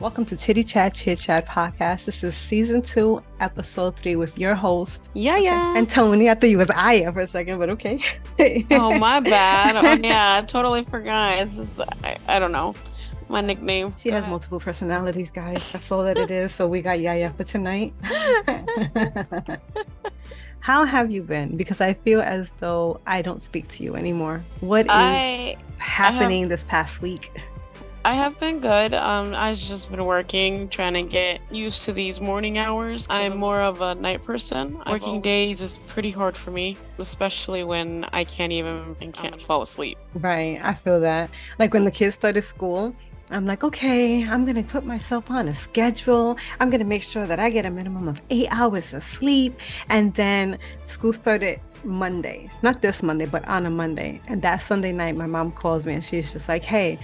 Welcome to Chitty Chat Chit Chat podcast. This is season 2, episode 3 with your host. Yeah. And Tony. I thought you was Aya for a second, but okay. Oh, my bad. Oh, yeah, I totally forgot. I don't know. My nickname. She has multiple personalities, guys. That's all that it is. So we got Yaya for tonight. How have you been? Because I feel as though I don't speak to you anymore. What is happening this past week? I have been good. I've just been working, trying to get used to these morning hours. I'm more of a night person. Working days is pretty hard for me, especially when I can't fall asleep. Right, I feel that. Like when the kids started school, I'm like, okay, I'm going to put myself on a schedule. I'm going to make sure that I get a minimum of 8 hours of sleep. And then school started Monday, not this Monday, but on a Monday. And that Sunday night, my mom calls me and she's just like, hey,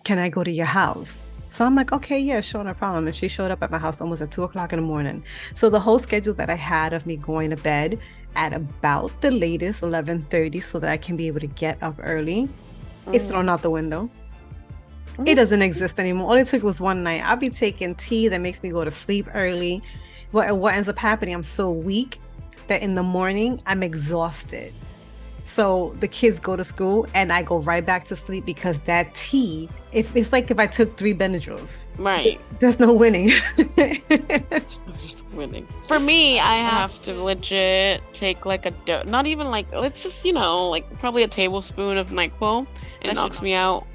can I go to your house? So I'm like, okay, yeah, sure, no problem. And she showed up at my house almost at 2 o'clock in the morning. So the whole schedule that I had of me going to bed at about the latest 11:30 so that I can be able to get up early, it's thrown out the window. It doesn't exist anymore. All it took was one night. I'll be taking tea that makes me go to sleep early. What ends up happening, I'm so weak that in the morning I'm exhausted. So the kids go to school and I go right back to sleep because that tea, it's like if I took 3 Benadryls. Right. There's no winning. There's winning. For me, I have to legit take like not even like, it's just, like probably a tablespoon of NyQuil. It knocks me out.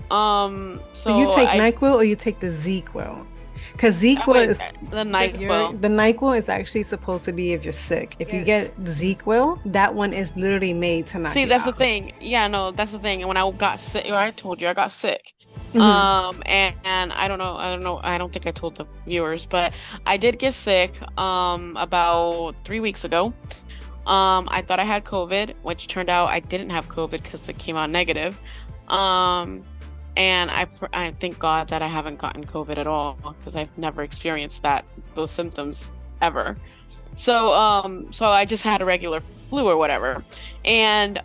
So you take NyQuil or you take the ZzzQuil? Because ZzzQuil is the NyQuil. The NyQuil is actually supposed to be if you're sick. If you get ZzzQuil, that one is literally made to knock you out. See, that's the thing. Yeah, no, that's the thing. And when I got sick, I told you I got sick. Mm-hmm. And I don't know. I don't think I told the viewers, but I did get sick about 3 weeks ago. I thought I had COVID, which turned out I didn't have COVID because it came out negative. And I thank God that I haven't gotten COVID at all because I've never experienced those symptoms ever. So I just had a regular flu or whatever. And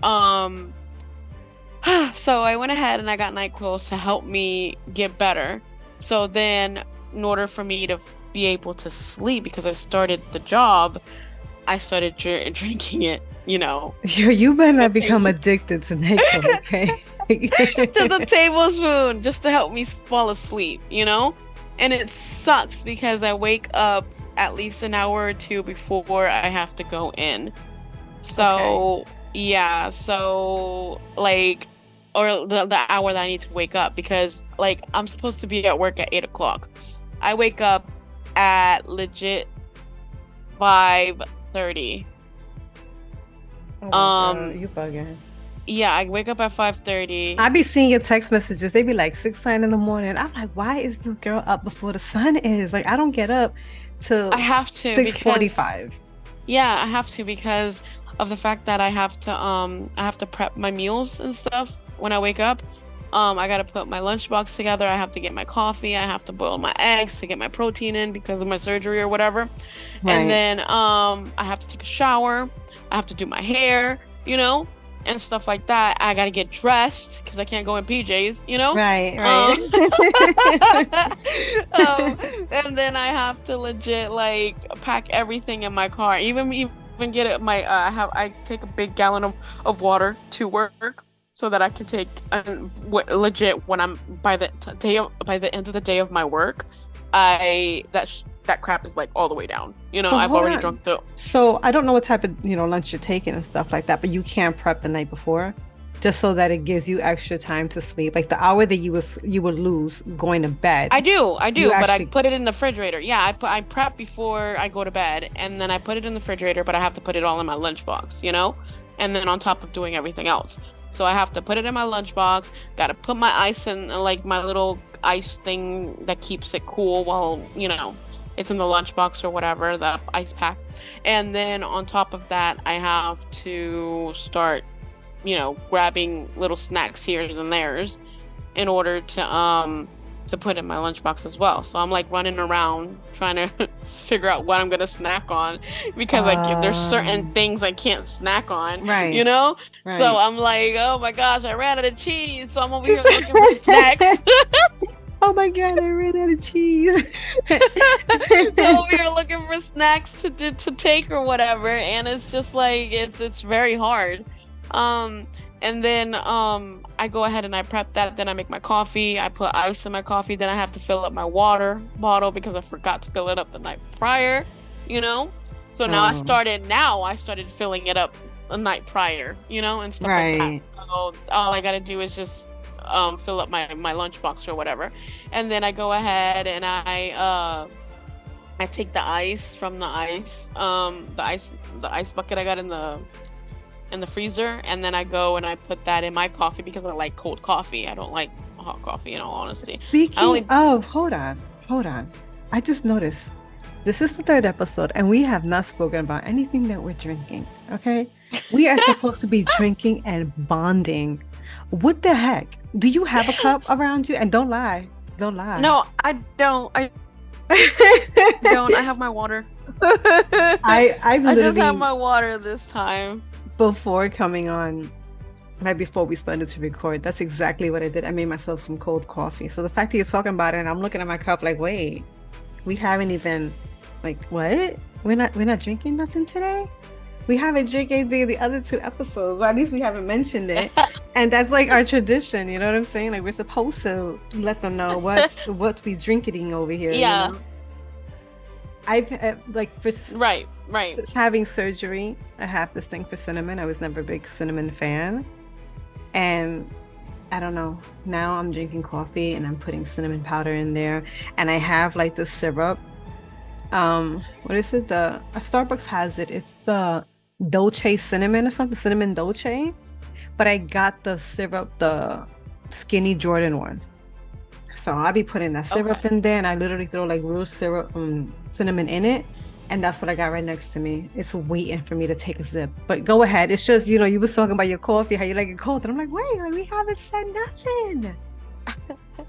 so I went ahead and I got NyQuil to help me get better. So then in order for me to be able to sleep, because I started the job, I started drinking it, You better not become addicted to NyQuil, okay? To the tablespoon just to help me fall asleep, and it sucks because I wake up at least an hour or two before I have to go in. So yeah, so like, or the hour that I need to wake up, because like I'm supposed to be at work at 8 o'clock. I wake up at legit 5:30. You bugging. Yeah, I wake up at 5:30. I be seeing your text messages. They be like 6-9 in the morning. I'm like, why is this girl up before the sun is? Like, I don't get up till I have to 6:45. Yeah, I have to because of the fact that I have to prep my meals and stuff when I wake up. I gotta put my lunchbox together. I have to get my coffee. I have to boil my eggs to get my protein in because of my surgery or whatever. Right. And then I have to take a shower. I have to do my hair, and stuff like that. I gotta get dressed because I can't go in PJs, Right. And then I have to legit like pack everything in my car. Even get it. I take a big gallon of water to work so that I can take legit when I'm by the end of the day of my work. That crap is like all the way down. I've already drunk the. So I don't know what type of lunch you're taking and stuff like that, but you can prep the night before, just so that it gives you extra time to sleep, like the hour that you would lose going to bed. I do, but I put it in the refrigerator. Yeah, I prep before I go to bed, and then I put it in the refrigerator, but I have to put it all in my lunchbox, and then on top of doing everything else. So I have to put it in my lunchbox. Got to put my ice in, like my little ice thing that keeps it cool while it's in the lunchbox or whatever, the ice pack. And then on top of that, I have to start, grabbing little snacks here and there's in order to put in my lunchbox as well. So I'm like running around trying to figure out what I'm gonna snack on because there's certain things I can't snack on, right? Right. So I'm like, oh my gosh, I ran out of cheese, so I'm over here looking for snacks. Oh my God, I ran out of cheese. So we are looking for snacks to take or whatever, and it's just like it's very hard. Um, and then I go ahead and I prep that. Then I make my coffee. I put ice in my coffee. Then I have to fill up my water bottle because I forgot to fill it up the night prior. You know, so now I started filling it up the night prior. You know, and stuff like that. Right. So all I gotta do is just fill up my lunchbox or whatever, and then I go ahead and I take the ice from the ice bucket I got in the freezer, and then I go and I put that in my coffee because I like cold coffee. I don't like hot coffee, in all honesty. Speaking of, hold on. I just noticed this is the third episode, and we have not spoken about anything that we're drinking. Okay, we are supposed to be drinking and bonding. What the heck? Do you have a cup around you? And don't lie. No, I don't. I have my water. I just have my water this time. Before coming on, right before we started to record, that's exactly what I did. I made myself some cold coffee. So the fact that you're talking about it and I'm looking at my cup like, wait, we haven't even, like, what? We're not drinking nothing today? We haven't drank anything the other 2 episodes. Well, at least we haven't mentioned it. And that's like our tradition, you know what I'm saying? Like, we're supposed to let them know what we drinking over here. Yeah. You know? I've right. Since having surgery, I have this thing for cinnamon. I was never a big cinnamon fan. And I don't know. Now I'm drinking coffee and I'm putting cinnamon powder in there. And I have like the syrup. What is it? Starbucks has it. It's the Dolce cinnamon or something, cinnamon Dolce. But I got the syrup, the skinny Jordan one. So I'll be putting that syrup in there, and I literally throw like real syrup, cinnamon in it. And that's what I got right next to me. It's waiting for me to take a sip. But go ahead. It's just, you were talking about your coffee, how you like it cold. And I'm like, wait, we haven't said nothing.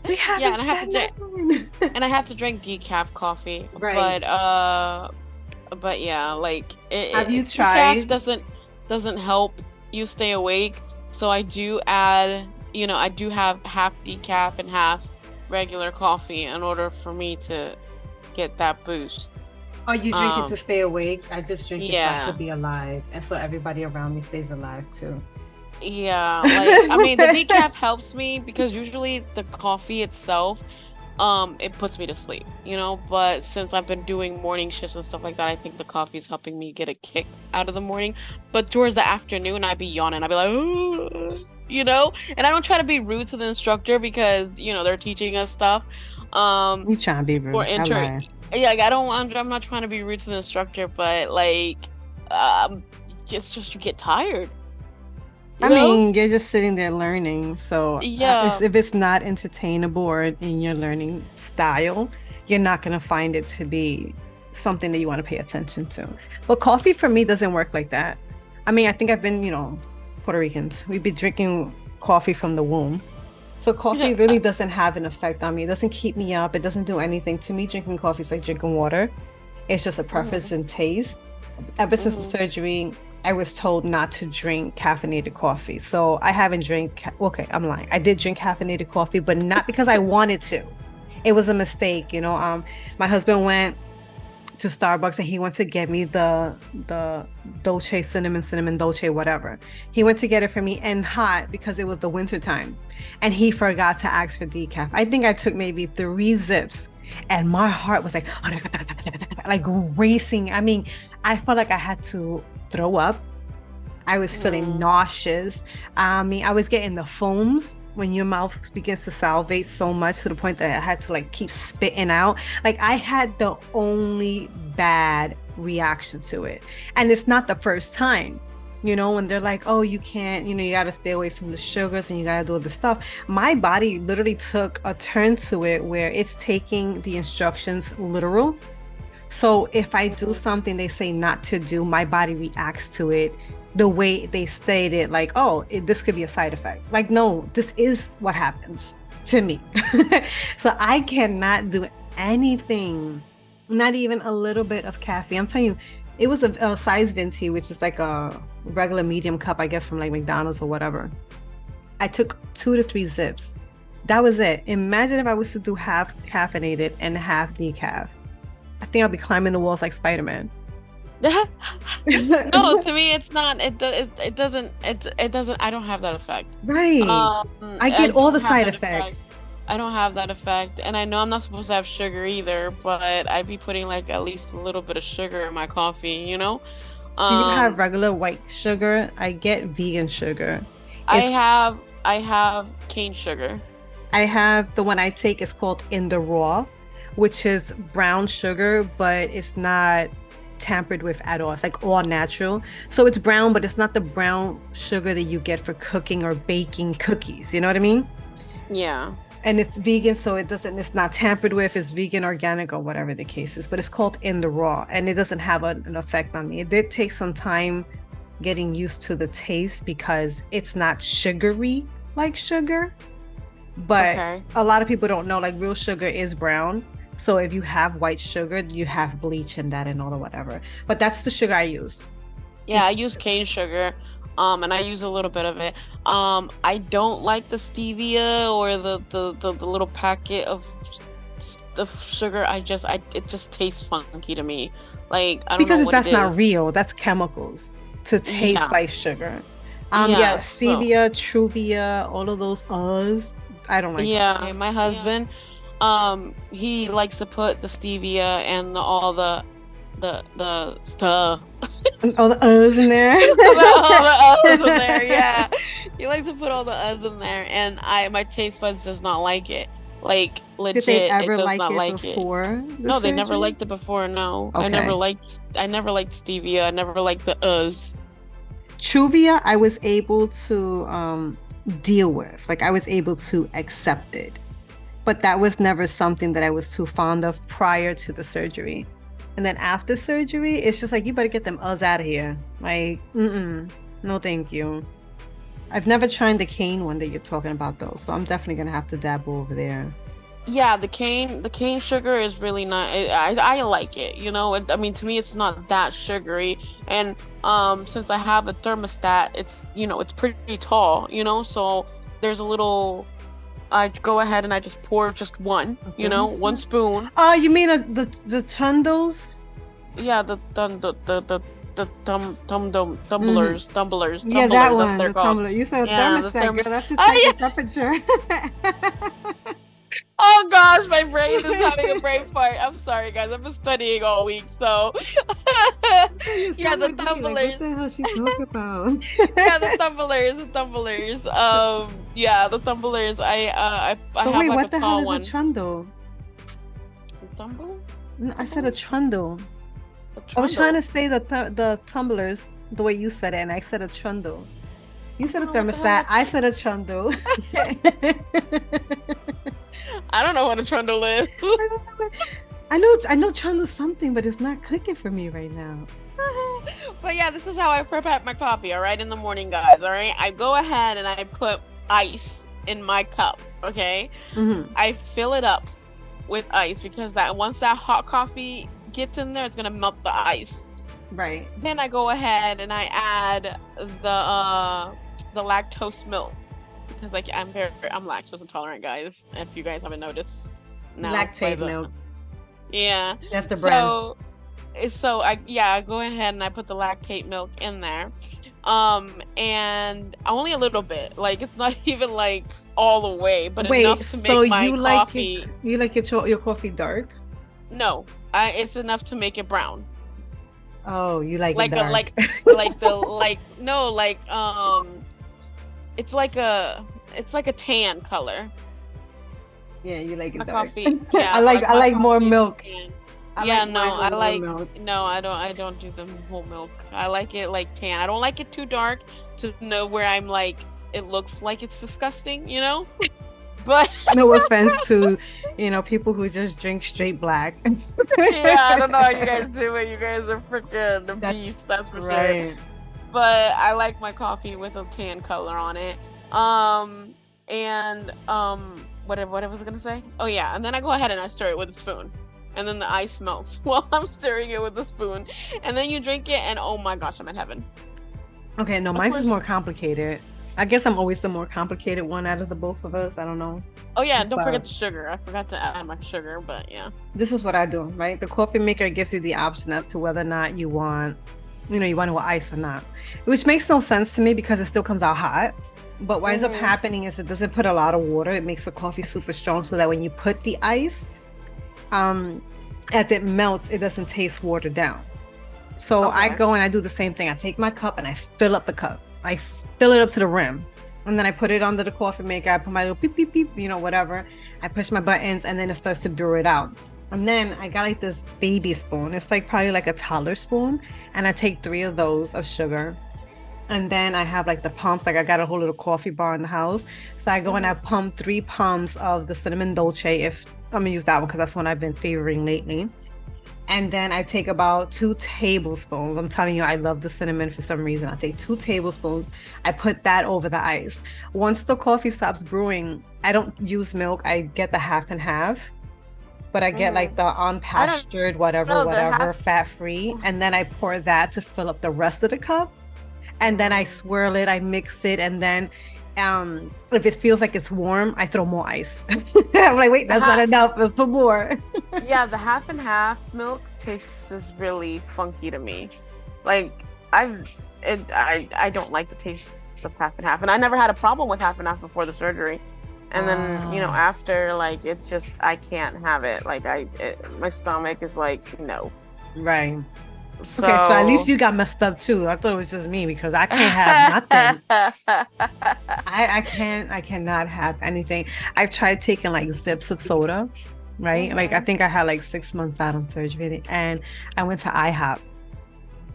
We haven't said nothing. And I have to drink decaf coffee. Right. But yeah, like have you tried? Decaf doesn't help you stay awake. So I do add, I do have half decaf and half regular coffee in order for me to get that boost. Oh, you drink it to stay awake? I just drink it so I could be alive, and so everybody around me stays alive too. Yeah, like I mean, the decaf helps me because usually the coffee itself, it puts me to sleep, But since I've been doing morning shifts and stuff like that, I think the coffee is helping me get a kick out of the morning. But towards the afternoon, I'd be yawning. I'd be like, oh, And I don't try to be rude to the instructor because they're teaching us stuff. We try to be rude. Yeah, I'm not trying to be rude to the instructor, but like, just you get tired. I mean, you're just sitting there learning. So yeah, if it's not entertainable or in your learning style, you're not going to find it to be something that you want to pay attention to. But coffee for me doesn't work like that. I mean, I think I've been, Puerto Ricans. We've been drinking coffee from the womb. So coffee really doesn't have an effect on me. It doesn't keep me up. It doesn't do anything to me. Drinking coffee is like drinking water. It's just a preference and taste. Ever since the surgery, I was told not to drink caffeinated coffee. So I haven't okay, I'm lying. I did drink caffeinated coffee, but not because I wanted to. It was a mistake, my husband went to Starbucks and he went to get me the Dolce cinnamon Dolce, whatever. He went to get it for me and hot because it was the winter time. And he forgot to ask for decaf. I think I took maybe 3 zips and my heart was like racing. I mean, I felt like I had to throw up. I was feeling nauseous. I mean, I was getting the foams when your mouth begins to salivate so much to the point that I had to keep spitting out. Like I had the only bad reaction to it. And it's not the first time, when they're like, oh, you can't, you got to stay away from the sugars and you got to do all this stuff. My body literally took a turn to it where it's taking the instructions literal. So if I do something they say not to do, my body reacts to it the way they stated, like, oh, this could be a side effect. Like, no, this is what happens to me. So I cannot do anything, not even a little bit of caffeine. I'm telling you, it was a size venti, which is like a regular medium cup, I guess, from like McDonald's or whatever. I took 2 to 3 zips. That was it. Imagine if I was to do half caffeinated and half decaf. I think I'll be climbing the walls like Spider-Man. No, to me it's not. It doesn't. It doesn't. I don't have that effect. Right. I get all the side effects. I don't have that effect, and I know I'm not supposed to have sugar either, but I'd be putting like at least a little bit of sugar in my coffee, you know? Do you have regular white sugar? I get vegan sugar. I have cane sugar. I have the one I take is called In the Raw, which is brown sugar, but it's not tampered with at all. It's like all natural. So it's brown, but it's not the brown sugar that you get for cooking or baking cookies. You know what I mean? Yeah. And it's vegan, so it's not tampered with. It's vegan, organic, or whatever the case is. But it's called In the Raw, and it doesn't have an effect on me. It did take some time getting used to the taste because it's not sugary like sugar. But a lot of people don't know, like real sugar is brown. So if you have white sugar, you have bleach in that and all or whatever. But that's the sugar I use. Yeah, I use cane sugar. And I use a little bit of it. I don't like the stevia or the little packet of sugar. It just tastes funky to me. Like I don't because know what that's it not is. real. That's chemicals to taste like sugar. Yeah, stevia, Truvia, all of those I don't like. Yeah, my husband, he likes to put the stevia and all the stuff. All the uhs in there. all the uhs in there, yeah. He likes to put all the uhs in there, and my taste buds does not like it. Like legit, did they ever it does like not it like before? No, they never liked it before. No, okay. I never liked stevia. I never liked the uhs. Truvia, I was able to deal with. Like I was able to accept it, but that was never something that I was too fond of prior to the surgery. And then after surgery, it's just like, you better get them us out of here. Like, no, thank you. I've never tried the cane one that you're talking about though, so I'm definitely gonna have to dabble over there. Yeah, the cane sugar is really not. I like it. You know, I mean, to me, it's not that sugary. And since I have a thermostat, it's it's pretty tall. You know, so there's a little. I go ahead and I just pour just one. You know, one spoon. Oh, you mean the tumblers? Yeah, the tumblers. Yeah, that one. The tumbler. You said thermostat, girl. That's the second temperature. Oh gosh, my brain is having a brain fart. I'm sorry, guys. I've been studying all week, so yeah, the tumblers. Like, what the hell is she talking about? Yeah, the tumblers. Yeah, the tumblers. I have wait, like what a the tall hell one. is a trundle? A tumble? No, I said a trundle. I was trying to say the tumblers the way you said it, and I said a trundle. You said a thermostat. I said a trundle. I don't know what a trundle is. I know trundle's something, but it's not clicking for me right now. But yeah, this is how I prepare my coffee, all right, in the morning, guys, all right? I go ahead and I put ice in my cup, okay? Mm-hmm. I fill it up with ice because once that hot coffee gets in there, it's going to melt the ice. Right. Then I go ahead and I add the lactose milk because I'm lactose intolerant, guys. If you guys haven't noticed, now lactate milk. Yeah, that's the brand. So I go ahead and I put the lactate milk in there, and only a little bit. Like it's not even like all the way, but enough to make my coffee. You like your coffee dark? No, it's enough to make it brown. Oh, you like it dark. It's like a tan color. Yeah, you like it dark. Coffee. Yeah, I like more milk. I don't do the whole milk. I like it like tan. I don't like it too dark to know where I'm like it looks like it's disgusting, you know? But no offense to, people who just drink straight black. Yeah, I don't know how you guys do it. You guys are freaking beasts, that's for sure. But I like my coffee with a tan color on it. What was I gonna say? Oh yeah, and then I go ahead and I stir it with a spoon. And then the ice melts while I'm stirring it with a spoon. And then you drink it and oh my gosh, I'm in heaven. Okay, no, mine is more complicated. I guess I'm always the more complicated one out of the both of us. I don't know. Oh yeah, don't forget But the sugar. I forgot to add my sugar, but yeah. this is what I do, right? The coffee maker gives you the option as to whether or not you want, you want it with ice or not, which makes no sense to me because it still comes out hot. But what ends up happening is it doesn't put a lot of water. It makes the coffee super strong so that when you put the ice, as it melts, it doesn't taste watered down. So I go and I do the same thing. I take my cup and I fill up the cup. I fill it up to the rim. And then I put it under the coffee maker. I put my little beep, beep, beep, whatever. I push my buttons and then it starts to brew it out. And then I got like this baby spoon. It's like probably like a toddler spoon. And I take 3 of those of sugar. And then I have like the pumps. Like I got a whole little coffee bar in the house. So I go and I pump 3 pumps of the cinnamon dolce. If I'm gonna use that one because that's one I've been favoring lately. And then I take about 2 tablespoons. I'm telling you, I love the cinnamon for some reason. I take 2 tablespoons. I put that over the ice. Once the coffee stops brewing, I don't use milk. I get the half and half. But I get like the unpastured, whatever, fat-free. And then I pour that to fill up the rest of the cup. And then I swirl it, I mix it. And then if it feels like it's warm, I throw more ice. I'm like, wait, that's not enough. Let's put more. Yeah, the half and half milk taste is really funky to me. Like I don't like the taste of half and half, and I never had a problem with half and half before the surgery. And then after, like, it's just I can't have it. Like my stomach is like no. Right. So, okay, so at least you got messed up too. I thought it was just me because I can't have nothing. I cannot have anything. I've tried taking like zips of soda, right? Like I think I had like 6 months out on surgery, and I went to IHOP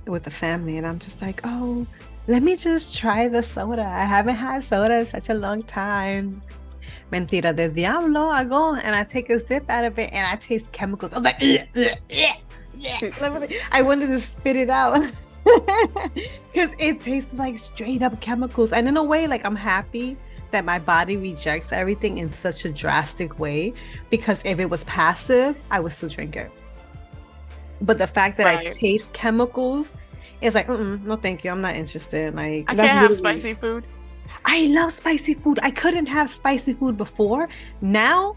with the family, and I'm just like, oh, let me just try the soda. I haven't had soda in such a long time. Mentira del diablo. I go and I take a sip out of it, and I taste chemicals. I was like, ugh, ugh, ugh. I wanted to spit it out because it tastes like straight up chemicals. And in a way, like I'm happy that my body rejects everything in such a drastic way, because if it was passive, I would still drink it. But the fact that I taste chemicals is like, no, thank you. I'm not interested. Like I can't have spicy food. I love spicy food. I couldn't have spicy food before. Now,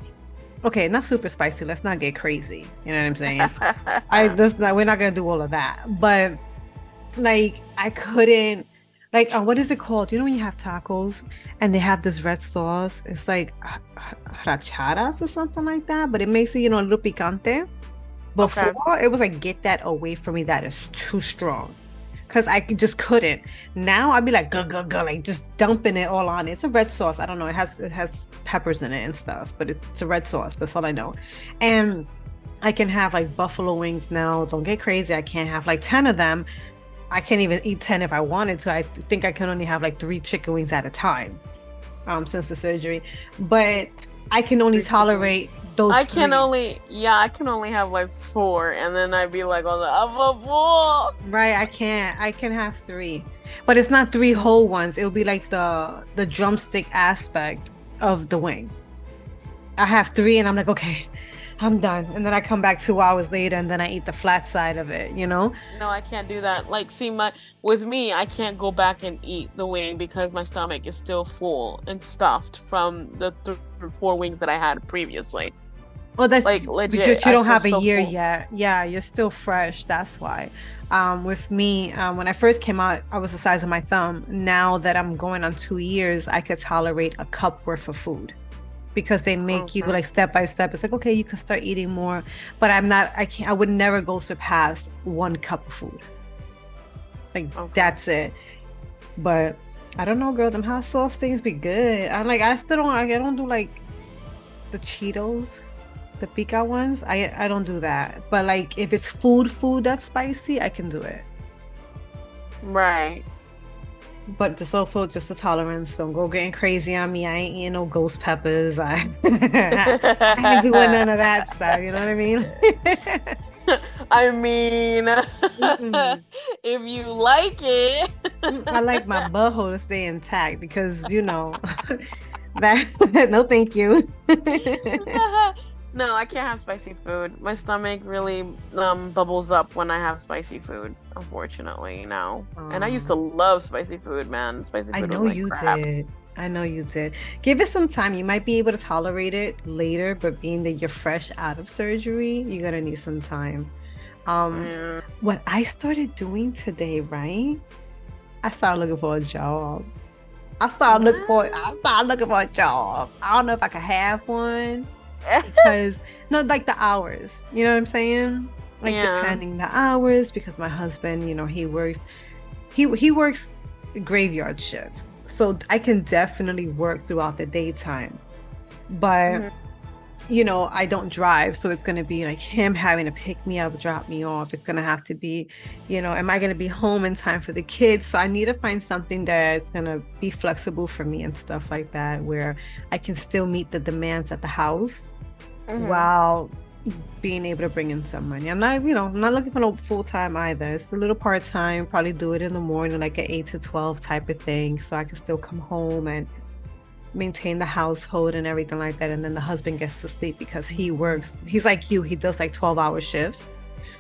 okay, not super spicy. Let's not get crazy. You know what I'm saying? We're not gonna do all of that. But like, I couldn't. Like, what is it called? You know when you have tacos and they have this red sauce? It's like racharas or something like that. But it makes it, a little picante. Before it was like, get that away from me. That is too strong. Because I just couldn't. Now I'd be like, like just dumping it all on it. It's a red sauce. I don't know. It has peppers in it and stuff, but it's a red sauce. That's all I know. And I can have like buffalo wings now. Don't get crazy. I can't have like 10 of them. I can't even eat 10 if I wanted to. I think I can only have like 3 chicken wings at a time since the surgery. But I can only tolerate those. I can only have like 4, and then I'd be like, I'm a fool. Right, I can have 3, but it's not 3 whole ones. It'll be like the drumstick aspect of the wing. I have 3, and I'm like, okay, I'm done. And then I come back 2 hours later, and then I eat the flat side of it. No, I can't do that. Like, see, with me, I can't go back and eat the wing because my stomach is still full and stuffed from the 4 wings that I had previously. Well, that's like legit. Because you don't have a year yet. Yeah, you're still fresh. That's why. With me, when I first came out, I was the size of my thumb. Now that I'm going on 2 years, I could tolerate a cup worth of food, because they make you like step by step. It's like, okay, you can start eating more, but I would never go surpass 1 cup of food. Like that's it. But I don't know, girl. Them hot sauce things be good. I don't do like the Cheetos. The pica ones, I don't do that. But like if it's food that's spicy, I can do it. Right. But there's also just a tolerance. Don't go getting crazy on me. I ain't eating no ghost peppers. I ain't doing none of that stuff. You know what I mean? I mean, if you like it. I like my butthole to stay intact because that. No, thank you. No, I can't have spicy food. My stomach really bubbles up when I have spicy food, unfortunately, now. And I used to love spicy food, man. Spicy I food was know like you crap. did. I know you did. Give it some time. You might be able to tolerate it later, but being that you're fresh out of surgery, you're gonna need some time. Um, Yeah. what I started doing today, right? I started looking for a job. I What? started looking for a job. I don't know if I could have one because no, like the hours. You know what I'm saying? Like Yeah. depending the hours because my husband, he works graveyard shift. So I can definitely work throughout the daytime. But Mhm. I don't drive, so it's going to be like him having to pick me up, drop me off. It's going to have to be, am I going to be home in time for the kids? So I need to find something that's going to be flexible for me and stuff like that, where I can still meet the demands at the house Mhm. while being able to bring in some money. I'm not looking for no full time either. It's a little part time, probably do it in the morning, like an 8 to 12 type of thing, so I can still come home and maintain the household and everything like that. And then the husband gets to sleep because he works. He's like you, he does like 12-hour shifts.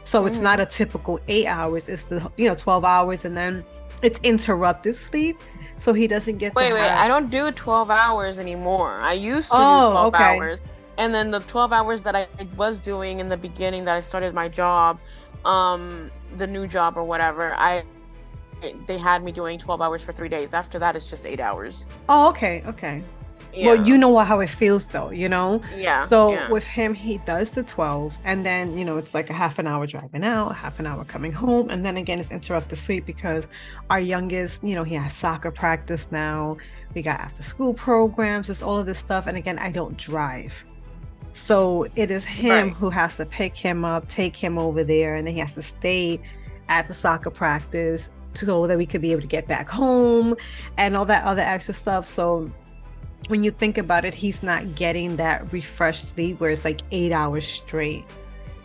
So it's not Mhm. a typical 8 hours, it's the 12 hours and then it's interrupted sleep. So he doesn't get to Wait. I have. don't do 12 hours anymore. I used to do Oh, 12 okay. hours. And then the 12 hours that I was doing in the beginning that I started my job, the new job or whatever, they had me doing 12 hours for 3 days. After that, it's just 8 hours. Oh, okay, okay. Well, you Yeah. know how it feels though. Yeah. So Yeah. with him, he does the 12, and then, it's like a half an hour driving out, half an hour coming home. And then again, it's interrupted sleep because our youngest, he has soccer practice now. We got after school programs, it's all of this stuff. And again, I don't drive. So it is him Right. who has to pick him up, take him over there, and then he has to stay at the soccer practice so that we could be able to get back home and all that other extra stuff. So when you think about it, he's not getting that refreshed sleep where it's like 8 hours straight.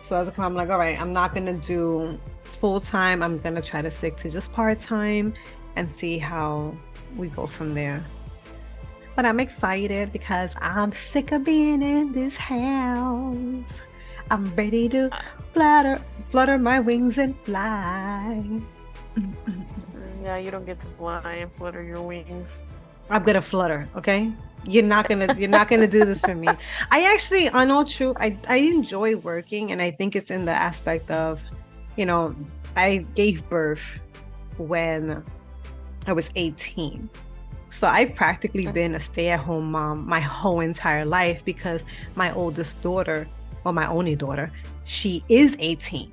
So as a I'm like, all right, I'm not gonna do full time. I'm gonna try to stick to just part time and see how we go from there. But I'm excited because I'm sick of being in this house. I'm ready to Uh, flutter my wings and fly. Yeah, you don't get to fly and flutter your wings. I'm gonna flutter, okay? You're not gonna do this for me. I actually, on all truth, I enjoy working, and I think it's in the aspect of, you know, I gave birth when I was 18. So I've practically been a stay-at-home mom my whole entire life because my oldest daughter, or my only daughter, she is 18.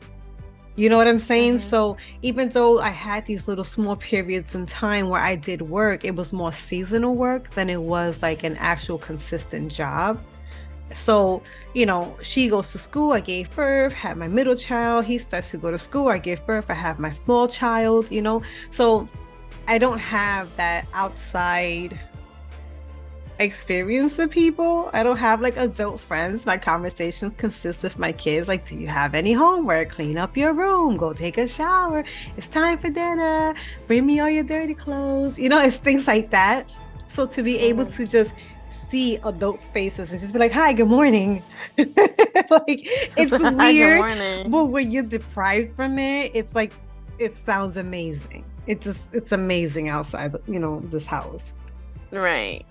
You know what I'm saying? Mm-hmm. So even though I had these little small periods in time where I did work, it was more seasonal work than it was like an actual consistent job. So, she goes to school, I gave birth, had my middle child, he starts to go to school, I gave birth, I have my small child. So I don't have that outside experience with people. I don't have like adult friends. My conversations consist of my kids. Like, do you have any homework? Clean up your room. Go take a shower. It's time for dinner. Bring me all your dirty clothes. It's things like that. So to be able Mm-hmm. to just see adult faces and just be like, hi, good morning. Like, it's Good weird, morning. but when you're deprived from it, it's like, it sounds amazing. It's amazing outside, this house. Right.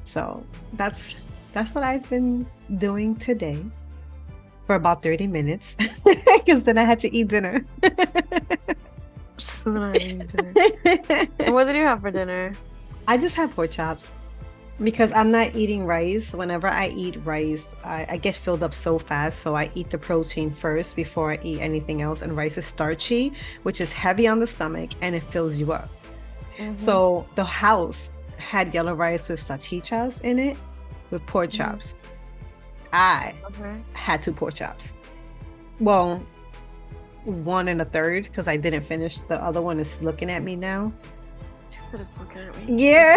So that's what I've been doing today for about 30 minutes because then I had to eat dinner. What did you have for dinner? I just have pork chops because I'm not eating rice. Whenever I eat rice, I get filled up so fast. So I eat the protein first before I eat anything else. And rice is starchy, which is heavy on the stomach and it fills you up. Mm-hmm. So the house had yellow rice with salchichas in it with pork Mm-hmm. chops. I Okay. had two pork chops. Well, one and a third because I didn't finish. The other one is looking at me now. She said it's looking at me. Yeah.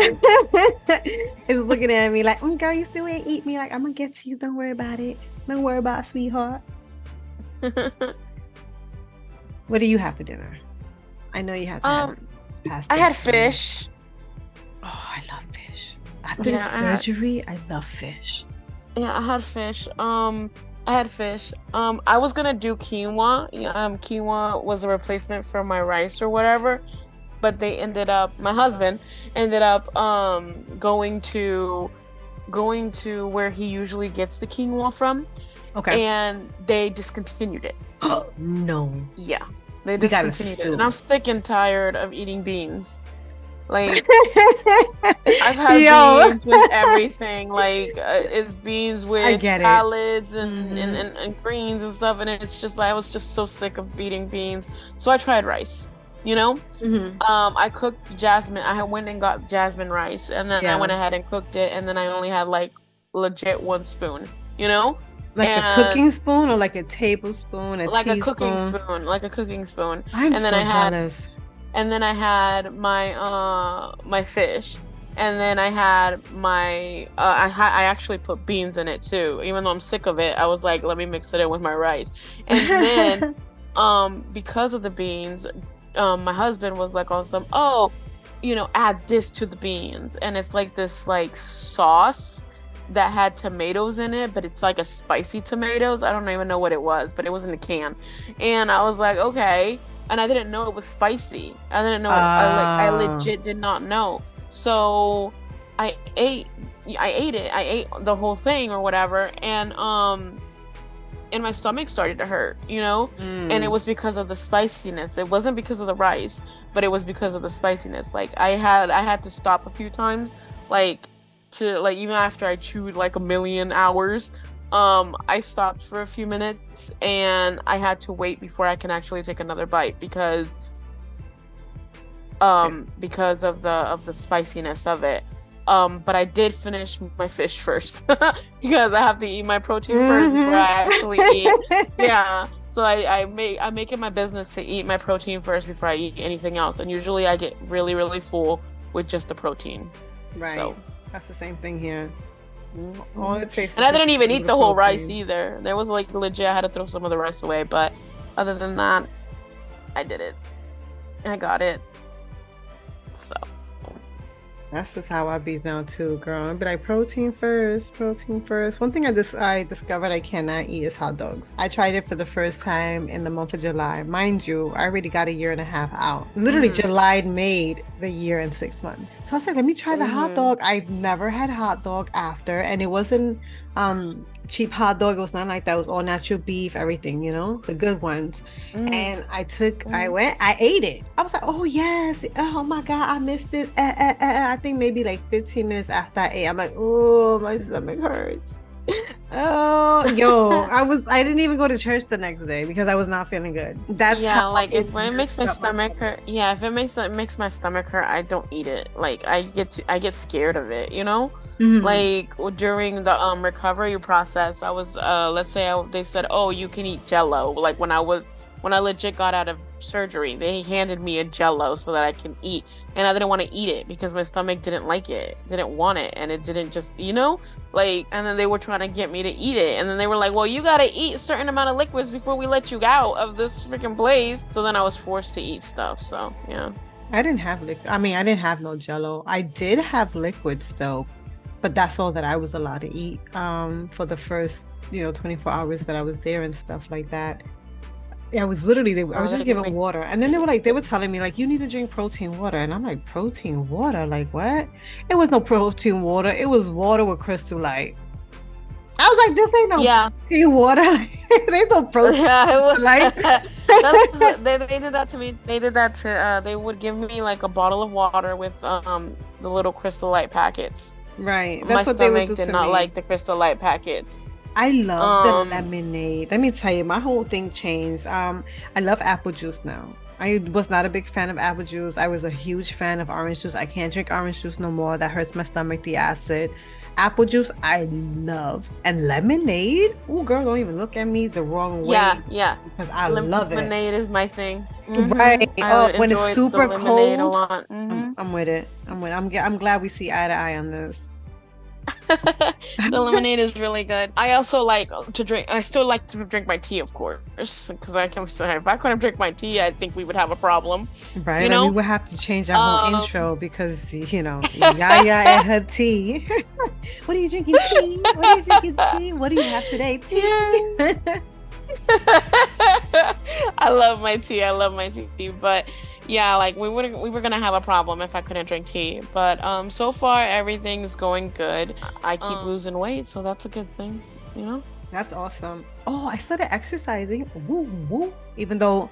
It's looking at me like, girl, you still ain't eat me. Like, I'm gonna get to you. Don't worry about it. Don't worry about it, sweetheart. What do you have for dinner? I know you had to have pasta. I had fish. Oh, I love fish. After the Yeah, surgery, I love fish. Yeah, I had fish. I had fish. I was gonna do quinoa. Yeah, quinoa was a replacement for my rice or whatever, but they ended up. My husband ended up going to where he usually gets the quinoa from, Okay. and they discontinued it. No. Yeah, they We gotta discontinued it, and I'm sue. sick and tired of eating beans. Like I've had Yo, beans with everything. Like it's beans I with get it. salads and, and, Hmm. and, and greens and stuff, and it's just like I was just so sick of eating beans. So I tried rice. You know, Hmm. I cooked jasmine. I went and got jasmine rice, and then I Yeah. went ahead and cooked it, and then I only had like legit one spoon. You know, Like a and cooking spoon or like a tablespoon, a teaspoon. like a cooking spoon, I'm and then so I had jealous. my my fish, and then I had my I actually put beans in it too, even though I'm sick of it. I was like, let me mix it in with my rice. And then because of the beans, my husband was like on some, oh, add this to the beans, and it's like this like sauce that had tomatoes in it, but it's like a spicy tomatoes. I don't even know what it was, but it was in a can. And I was like, okay. And I didn't know it was spicy. I didn't know it. I Uh, legit did not know. So I ate I ate it. I ate the whole thing or whatever, and my stomach started to hurt, and it mm. was because of the spiciness. It wasn't because of the rice, but it was because of the spiciness. Like I had to stop a few times, like to like even after I chewed like a million hours, I stopped for a few minutes and I had to wait before I can actually take another bite because of the spiciness of it. But I did finish my fish first because I have to eat my protein first before Mhm. I actually eat. Yeah. So I make it my business to eat my protein first before I eat anything else. And usually I get really, really full with just the protein. Right. So That's the same thing here. All mhm. it takes And is I just didn't a even little eat bit of the whole rice protein. either. There was like legit I had to throw some of the rice away, but other than that, I did it. I got it. So That's just how I be now too, girl. I'd be like protein first, protein first. One thing I discovered I cannot eat is hot dogs. I tried it for the first time in the month of July. Mind you, I already got a year and a half out. Literally, mhm. July made the year and 6 months. So I was like, let me try the hot Mhm. dog. I've never had hot dog after, and it wasn't cheap hot dog. It was not like that. It was all natural beef, everything, the good ones. Mhm. And Mhm. I ate it. I was like, oh yes, oh my God, I missed it. I think maybe like 15 minutes after I ate, I'm like, oh, my stomach hurts. Oh, yo, I didn't even go to church the next day because I was not feeling good. That's how Yeah, like it if it makes messed my up my stomach stomach. hurt, yeah, if it makes my stomach hurt, I don't eat it. Like I get scared of it, you know? Hmm. Like during the recovery process, I was let's say they said, "Oh, you can eat Jello." Like when I legit got out of surgery, they handed me a Jello so that I can eat, and I didn't want to eat it because my stomach didn't like it, didn't want it, and it didn't just, like, and then they were trying to get me to eat it, and then they were like, well, you gotta eat a certain amount of liquids before we let you out of this freaking place. So then I was forced to eat stuff. So yeah. I didn't have liquid. I mean, I didn't have no Jello. I did have liquids though, but that's all that I was allowed to eat for the first 24 hours that I was there and stuff like that. Yeah, I Oh, was they just didn't given make water. And then they were telling me, like, you need to drink protein water. And I'm like, protein water? Like, what? It was no protein water. It was water with Crystal Light. I was like, this ain't no yeah. protein water. There's no protein Yeah, it in was. Crystal Light. That's they did that to me. They did that to they would give me like a bottle of water with the little Crystal Light packets. Right. My That's what they would stomach do did to not me. like the Crystal Light packets. I love the Um, lemonade. Let me tell you, my whole thing changed. I love apple juice now. I was not a big fan of apple juice. I was a huge fan of orange juice. I can't drink orange juice no more. That hurts my stomach, the acid. Apple juice, I love. And lemonade? Oh, girl, don't even look at me the wrong yeah, way yeah. because I love it. Lemonade is my thing. Right. I Oh, when it's enjoy the super lemonade a cold, lot. I'm with it. I'm with it. I'm glad we see eye to eye on this. The lemonade is really good. I also like to drink. I still like to drink my tea, of course, because I can say if I couldn't drink my tea, I think we would have a problem. Right? You Like we know. would have to change our whole intro because Yaya and her tea. What are you drinking? Tea? What are you drinking? Tea? What do you have today? Tea. Yeah. I love my tea. I love my tea, but yeah, like we were gonna have a problem if I couldn't drink tea. But so far everything's going good. I keep losing weight, so that's a good thing, you know? That's awesome. Oh, I started exercising. Woo woo. Even though,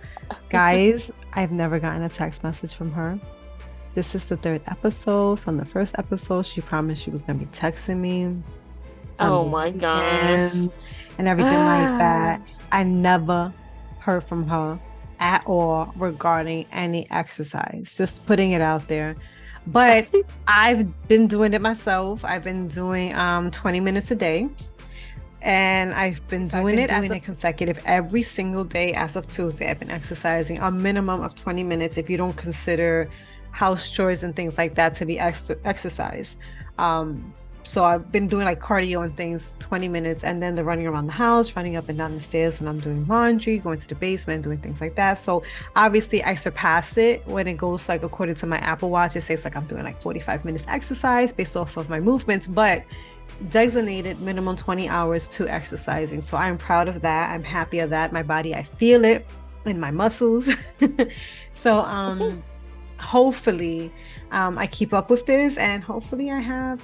guys, I've never gotten a text message from her. This is the 3rd episode. From the 1st episode, she promised she was gonna be texting me. Oh my gosh. And everything like that. I never heard from her at all regarding any exercise. Just putting it out there. But I've been doing it myself. I've been doing 20 minutes a day. And I've been doing it consecutive every single day as of Tuesday. I've been exercising a minimum of 20 minutes if you don't consider house chores and things like that to be exercise. So I've been doing like cardio and things, 20 minutes, and then the running around the house, running up and down the stairs when I'm doing laundry, going to the basement, doing things like that. So obviously I surpass it when it goes like according to my Apple Watch. It says like I'm doing like 45 minutes exercise based off of my movements, but designated minimum 20 hours to exercising. So I'm proud of that. I'm happy of that. My body, I feel it in my muscles. So hopefully I keep up with this, and hopefully I have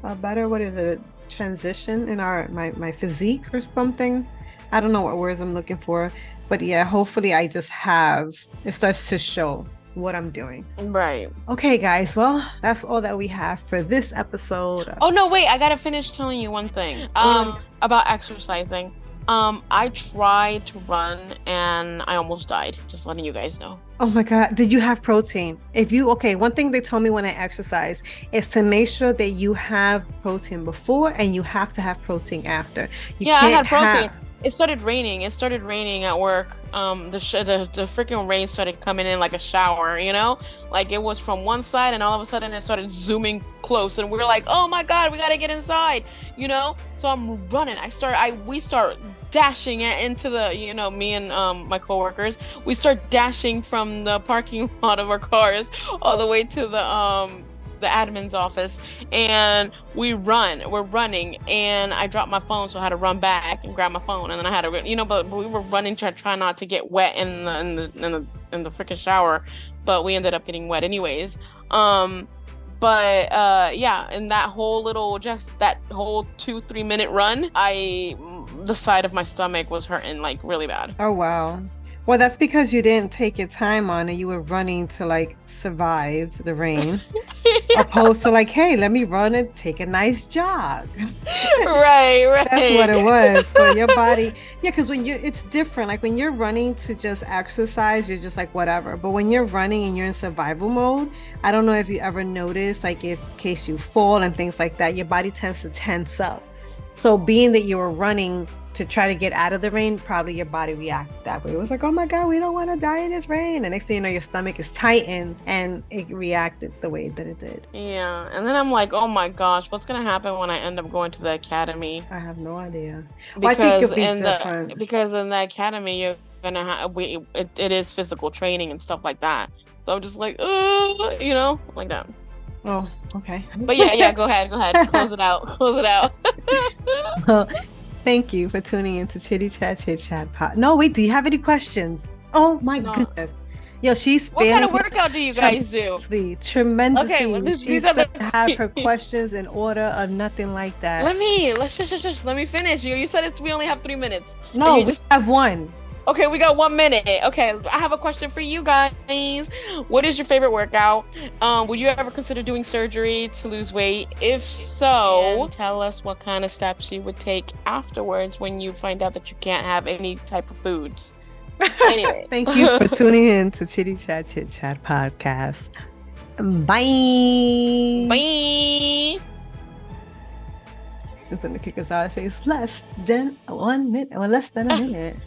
a better, transition in my physique or something. I don't know what words I'm looking for, but yeah, hopefully it starts to show what I'm doing. Right. Okay, guys. Well, that's all that we have for this episode. Oh no, wait! I gotta finish telling you one thing. About exercising. I tried to run and I almost died. Just letting you guys know. Oh my God. Did you have protein? One thing they told me when I exercise is to make sure that you have protein before and you have to have protein after. I had protein. It started raining. It started raining at work. The freaking rain started coming in like a shower, you know? Like it was from one side and all of a sudden it started zooming close and we were like, oh my God, we gotta get inside, you know? So I'm running. We start dashing into the, me and my coworkers, we start dashing from the parking lot of our cars all the way to the admin's office, and we're running, and I dropped my phone, so I had to run back and grab my phone, and then I had to, but we were running to try not to get wet in the freaking shower, but we ended up getting wet anyways. Yeah, in that whole 2-3 minute run, the side of my stomach was hurting like really bad. Oh wow. Well, that's because you didn't take your time on it. You were running to like survive the rain, opposed to like, hey, let me run and take a nice jog. Right. That's what it was. So your body, because it's different. Like when you're running to just exercise, you're just like whatever. But when you're running and you're in survival mode, I don't know if you ever noticed, like in case you fall and things like that, your body tends to tense up. So being that you were running to try to get out of the rain, probably your body reacted that way. It was like, oh my God, we don't want to die in this rain. And next thing you know, your stomach is tightened and it reacted the way that it did. Yeah. And then I'm like, oh my gosh, what's going to happen when I end up going to the academy? I have no idea. Because I think it'll be different. Because in the academy, you're going to have, it is physical training and stuff like that. So I'm just like, like that. Oh, okay. But yeah, go ahead. Close it out. Well, thank you for tuning into Chitty Chat Chit Chat Pod. No, wait, do you have any questions? Oh my goodness. Yo, she's What kind of workout do you guys do? Tremendously. Okay, well, she's going to have her questions in order or nothing like that. Let me finish. You said we only have 3 minutes. No, we have 1. Okay, we got 1 minute. Okay, I have a question for you guys. What is your favorite workout? Would you ever consider doing surgery to lose weight? If so, tell us what kind of steps you would take afterwards when you find out that you can't have any type of foods. Anyway. Thank you for tuning in to Chitty Chat Chit Chat Podcast. Bye. Bye. It's going to kick us out. It says less than 1 minute or less than a minute.